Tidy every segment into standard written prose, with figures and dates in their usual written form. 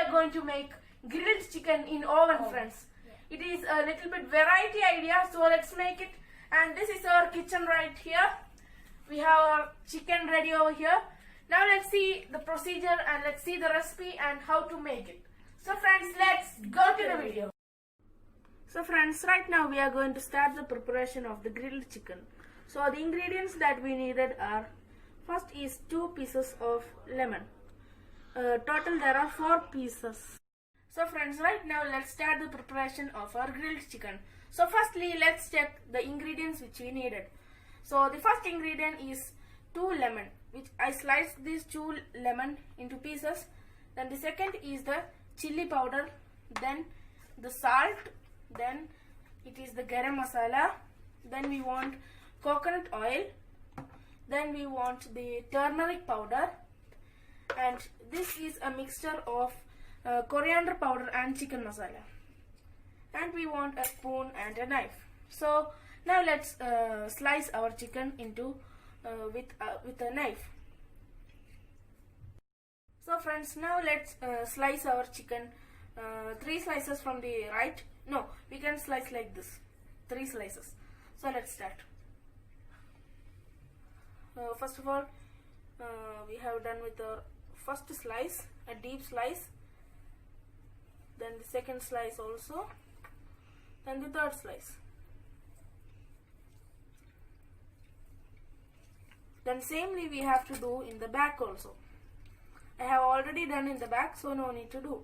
are going to make grilled chicken in oven, friends. It is a little bit variety idea, so let's make it. And this is our kitchen right here. We have our chicken ready over here. Now let's see the procedure and let's see the recipe and how to make it. So friends, let's go to the video. So friends, right now we are going to start the preparation of the grilled chicken. So the ingredients that we needed are, first is 2 pieces of lemon. Total there are 4 pieces. So friends, right now let's start the preparation of our grilled chicken. So firstly, let's check the ingredients which we needed. So the first ingredient is 2 lemon, which I sliced these 2 lemon into pieces. Then the second is the chili powder, then the salt, then it is the garam masala, then we want coconut oil, then we want the turmeric powder, and this is a mixture of coriander powder and chicken masala, and we want a spoon and a knife. So now let's slice our chicken into with a knife. So friends, now let's slice our chicken 3 slices from the right. No, we can slice like this, 3 slices. So let's start. First of all, we have done with our first slice, a deep slice, then the second slice also, then the third slice. Then samely we have to do in the back also. I have already done in the back, so no need to do.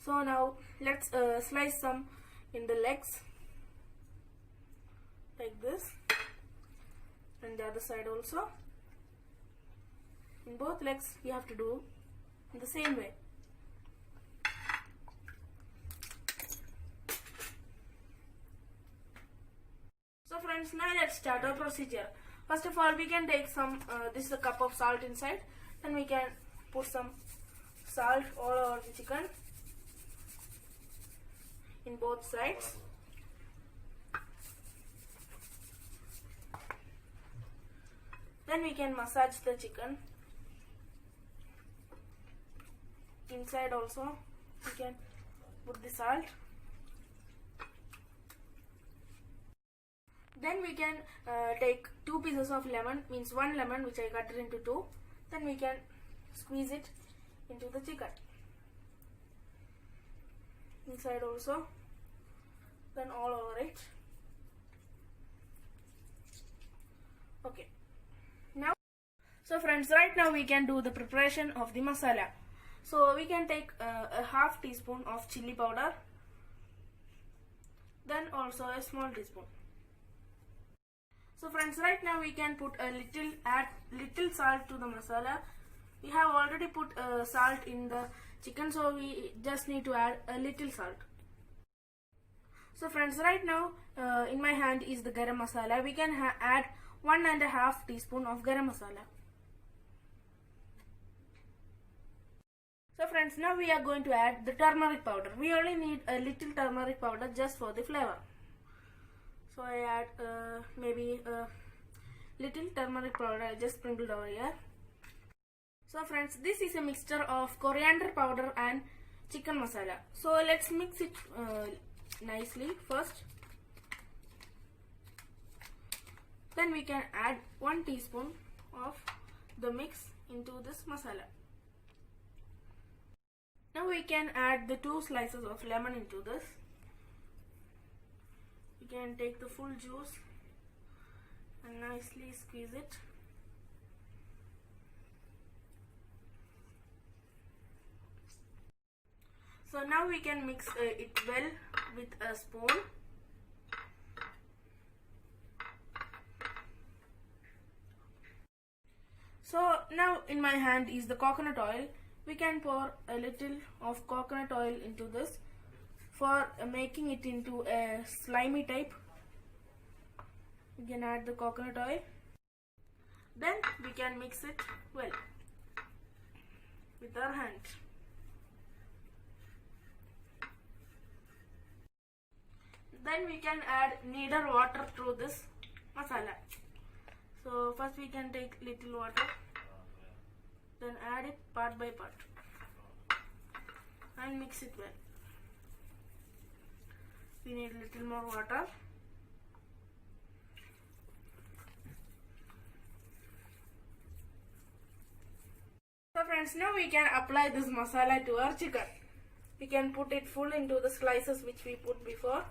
So now let's slice some in the legs like this, and the other side also. In both legs we have to do in the same way. So friends, now let's start our procedure. First of all, we can take some, this is a cup of salt inside, then we can put some salt all over the chicken in both sides. Then we can massage the chicken. Inside also we can put the salt. Then we can take 2 pieces of lemon, means 1 lemon which I cut it into 2. Then we can squeeze it into the chicken. Inside also, then all over it. Okay. Now, so friends, right now we can do the preparation of the masala. So we can take a half teaspoon of chili powder, then also a small teaspoon. So friends, right now we can put add little salt to the masala. We have already put salt in the chicken, so we just need to add a little salt. So friends, right now in my hand is the garam masala. We can add 1.5 teaspoon of garam masala. So friends, now we are going to add the turmeric powder. We only need a little turmeric powder just for the flavor. So I add maybe a little turmeric powder. I just sprinkled over here. So friends, this is a mixture of coriander powder and chicken masala. So let's mix it nicely first. Then we can add 1 teaspoon of the mix into this masala. Now we can add the 2 slices of lemon into this. We can take the full juice and nicely squeeze it. So now we can mix it well with a spoon. So now in my hand is the coconut oil. We can pour a little of coconut oil into this for making it into a slimy type. We can add the coconut oil. Then we can mix it well with our hand. Then we can add neither water to this masala. So first we can take little water, then add it part by part and mix it well. We need a little more water. So friends, now we can apply this masala to our chicken. We can put it full into the slices which we put before.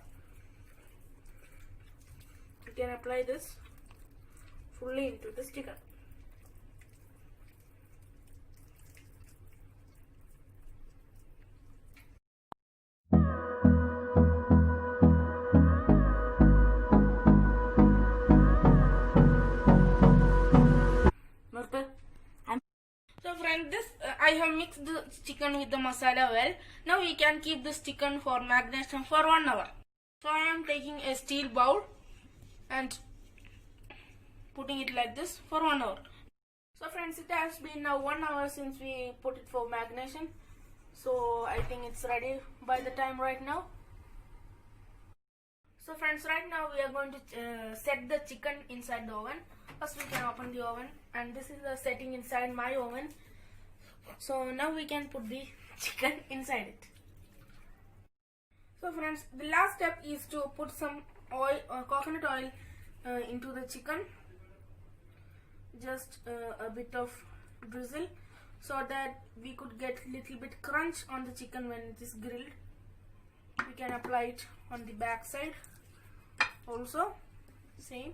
We can apply this fully into this chicken. So friends, I have mixed the chicken with the masala well. Now we can keep this chicken for marination for 1 hour. So I am taking a steel bowl and putting it like this for 1 hour. So friends, it has been now 1 hour since we put it for marination. So I think it's ready by the time right now. So friends, right now we are going to set the chicken inside the oven. First we can open the oven, and this is the setting inside my oven. So now we can put the chicken inside it. So friends, the last step is to put some oil or coconut oil into the chicken. Just a bit of drizzle so that we could get little bit crunch on the chicken when it is grilled. We can apply it on the back side also, same.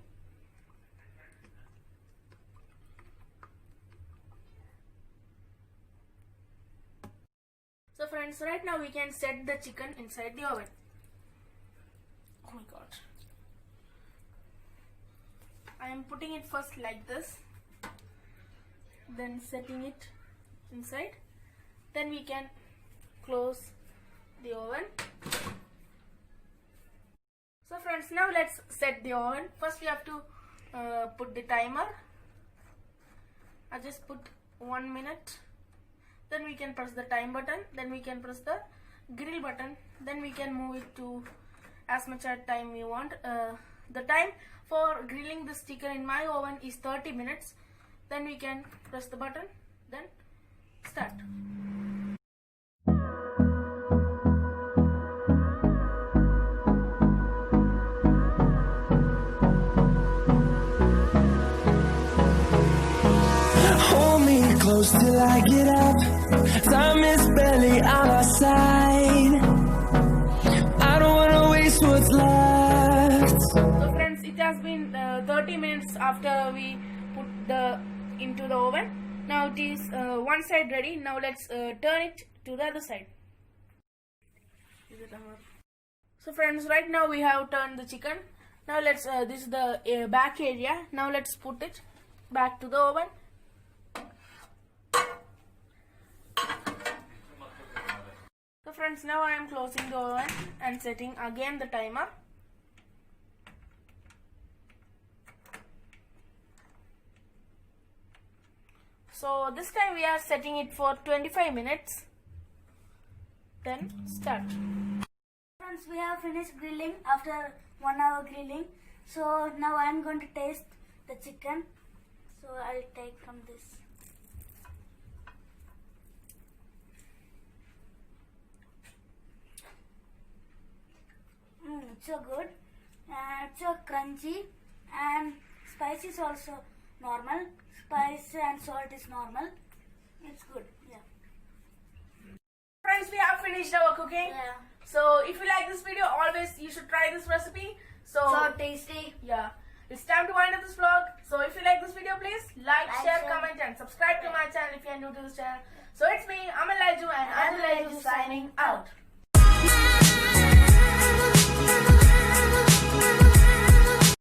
So friends, right now we can set the chicken inside the oven. Oh my god. I am putting it first like this, then setting it inside. Then we can close the oven. So friends, now let's set the oven. First we have to put the timer. I just put 1 minute. Then we can press the time button. Then we can press the grill button. Then we can move it to as much as time we want. The time for grilling this chicken in my oven is 30 minutes. Then we can press the button. Then start. Hold me close till I get up. Time is barely on our side. I don't wanna waste what's left. So friends, it has been 30 minutes after we put the into the oven. Now it is one side ready. Now let's turn it to the other side. So friends, right now we have turned the chicken. Now let's this is the back area. Now let's put it back to the oven. So friends, now I am closing the oven and setting again the timer. So this time we are setting it for 25 minutes. Then start. Friends, we have finished grilling after 1 hour grilling. So now I am going to taste the chicken. So I'll take from this. It's so good. It's so crunchy, and spice is also normal. Spice and salt is normal. It's good. Yeah. Friends, we have finished our cooking. Yeah. So if you like this video, always you should try this recipe. So Tasty. yeah, it's time to wind up this vlog. So if you like this video, please like, share, share. comment and subscribe to my channel if you are new to this channel. So it's me, Amal Laju, and Anju Laju signing out.